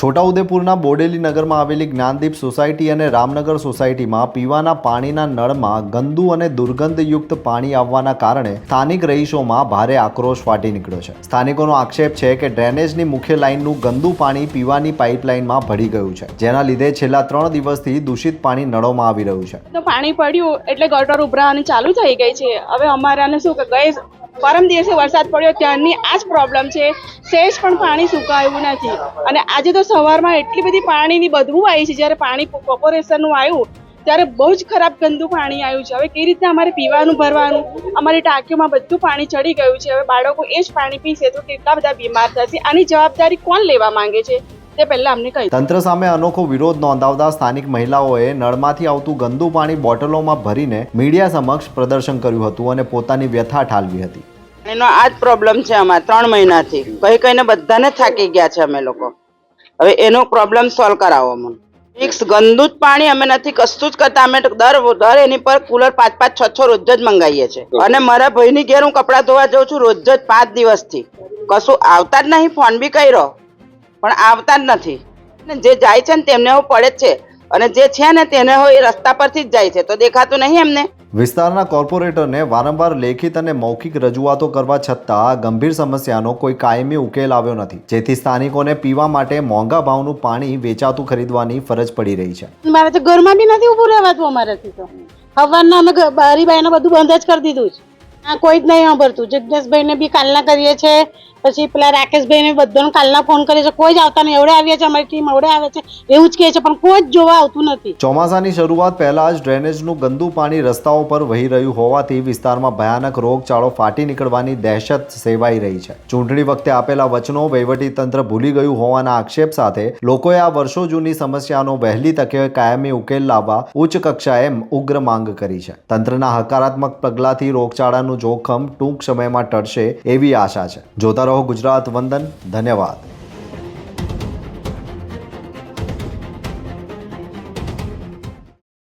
છોટાઉદેપુરના બોડેલી નગરમાં આવેલી જ્ઞાનદીપ સોસાયટી અને રામનગર સોસાયટીમાં પીવાના પાણીના નળમાં ગંદુ અને દુર્ગંધયુક્ત પાણી આવવાના કારણે સ્થાનિક રહીશોમાં ભારે આક્રોશ ફાટી નીકળ્યો છે। સ્થાનિકોનો આક્ષેપ છે કે ડ્રેનેજની મુખ્ય લાઇનનું ગંદુ પાણી પીવાની પાઇપલાઇનમાં ભળી ગયું છે, જેના લીધે છેલ્લા 3 દિવસથી દૂષિત પાણી નળોમાં આવી રહ્યું છે। તો પાણી પડ્યું એટલે ગટર ઉભરાવાની ચાલુ થઈ ગઈ છે। હવે અમારાને શું કે ગઈ પરમ દિવસે વરસાદ પડ્યો ત્યારની આ જ પ્રોબ્લેમ છે। સેજ પણ પાણી સુકાયું નથી અને આજે તો સવારમાં એટલી બધી પાણીની બદબુ આવી છે। જ્યારે પાણી કોર્પોરેશનનું આવ્યું ત્યારે બહુ જ ખરાબ ગંદુ પાણી આવ્યું છે। હવે કેવી રીતે અમારે પીવાનું ભરવાનું, અમારી ટાંકીઓમાં બધું પાણી ચડી ગયું છે। હવે બાળકો એ જ પાણી પીશે તો કેટલા બધા બીમાર થશે। આની જવાબદારી કોણ લેવા માંગે છે તે પહેલા અમને કહી। તંત્ર સામે અનોખો વિરોધ નોંધાવતા સ્થાનિક મહિલાઓએ નળમાંથી આવતું ગંદુ પાણી બોટલોમાં ભરીને મીડિયા સમક્ષ પ્રદર્શન કર્યું હતું અને પોતાની વ્યથા ઠાલવી હતી। એનો આ જ પ્રોબ્લેમ છે અમારે 3 મહિનાથી કહીને બધાને થાકી ગયા છે અમે લોકો। હવે એનો પ્રોબ્લેમ સોલ્વ કરાવો મને। ફિક્સ ગંદુ જ પાણી અમે નથી કશું જ કરતા। અમે દર એની પર કુલર 5-5, 6-6 રોજ જ મંગાવીએ છીએ અને મારા ભાઈની ઘેર હું કપડાં ધોવા જાઉં છું રોજ જ 5 દિવસથી। કશું આવતા જ નહીં, ફોન બી કર્યો પણ આવતા જ નથી। જે જાય છે ને તેમને હું પડે જ છે અને જે છે ને તેને હું એ રસ્તા પરથી જ જાય છે તો દેખાતું નહીં એમને। વિસ્તારના કોર્પોરેટરને વારંવાર લેખિત અને મૌખિક રજૂઆતો કરવા છતાં ગંભીર સમસ્યાનો કોઈ કાયમી ઉકેલ આવ્યો નથી, જેથી સ્થાનિકોને પીવા માટે મોંઘા ભાવનું પાણી વેચાતું ખરીદવાની ફરજ પડી રહી છે। મારે તો ઘરમાં બી નથી ઊભું રહેવાતું અમારાથી। તો હવારના અમે બારી બાઈને બધું બંધ જ કરી દીધું છે। આ કોઈ જ નહીં સાંભળતું। જગદીશભાઈને બી કાલના કરીએ છીએ, પછી પેલા રાકેશભાઈને બધાને કાલના ફોન કરીએ છીએ, કોઈ જ આવતા નહીં। એવડે આવીએ છીએ, અમારી ટીમ એવડે આવે છે એવું જ કહે છે પણ કોઈ જ જોવા આવતું નથી। ચોમાસાની શરૂઆત પહેલા જ ડ્રેનેજનું ગંદુ પાણી રસ્તાઓ પર વહી રહ્યું હોવાથી વિસ્તારમાં ભયાનક રોગચાળો ફાટી નીકળવાની દહેશત સેવાઈ રહી છે। ચૂંટણી વખતે આપેલા વચનો વહીવટીતંત્ર ભૂલી ગયું હોવાના આક્ષેપ સાથે લોકોએ આ વર્ષો જૂની સમસ્યાનો વહેલી તકે કાયમી ઉકેલ લાવવા ઉચ્ચ કક્ષાએ ઉગ્ર માંગ કરી છે। તંત્રના હકારાત્મક પગલાંથી રોગચાળાનું જોખમ ટૂંક સમયમાં ટળશે એવી આશા છે। જોતા રહો ગુજરાત વંદન। ધન્યવાદ।